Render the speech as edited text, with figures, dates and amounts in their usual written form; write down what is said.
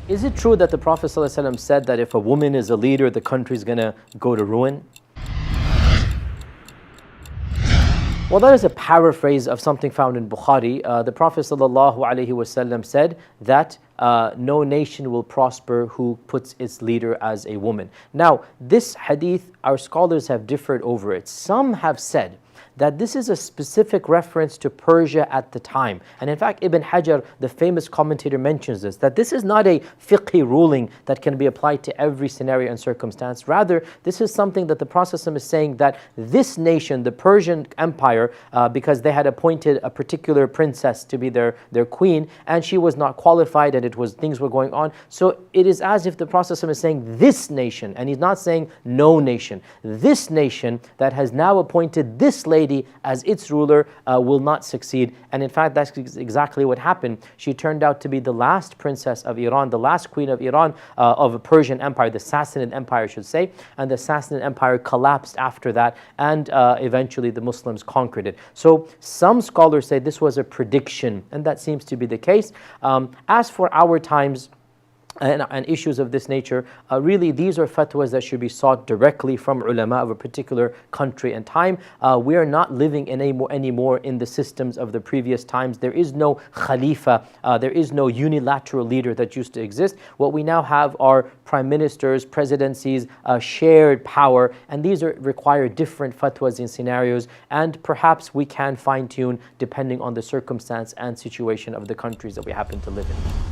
Is it true that the Prophet ﷺ said that if a woman is a leader, the country is going to go to ruin? Well, that is a paraphrase of something found in Bukhari. The Prophet ﷺ said that no nation will prosper who puts its leader as a woman. Now, this hadith, our scholars have differed over it. Some have said that this is a specific reference to Persia at the time. And in fact, Ibn Hajar, the famous commentator, mentions this, that this is not a fiqhi ruling that can be applied to every scenario and circumstance. Rather, this is something that the Prophet is saying that this nation, the Persian Empire, because they had appointed a particular princess to be their queen, and she was not qualified, and things were going on. So it is as if the Prophet is saying this nation, and he's not saying no nation. This nation that has now appointed this lady as its ruler will not succeed. And in fact, that's exactly what happened. She turned out to be the last princess of Iran, the last queen of Iran, of a Persian empire, the Sassanid Empire, I should say. And the Sassanid Empire collapsed after that, and eventually the Muslims conquered it. So some scholars say this was a prediction, and that seems to be the case. As for our times, and issues of this nature, really these are fatwas that should be sought directly from ulama of a particular country and time. We are not living anymore in the systems of the previous times. There is no khalifa, there is no unilateral leader that used to exist. What we now have are prime ministers, presidencies, shared power, and these require different fatwas in scenarios, and perhaps we can fine-tune depending on the circumstance and situation of the countries that we happen to live in.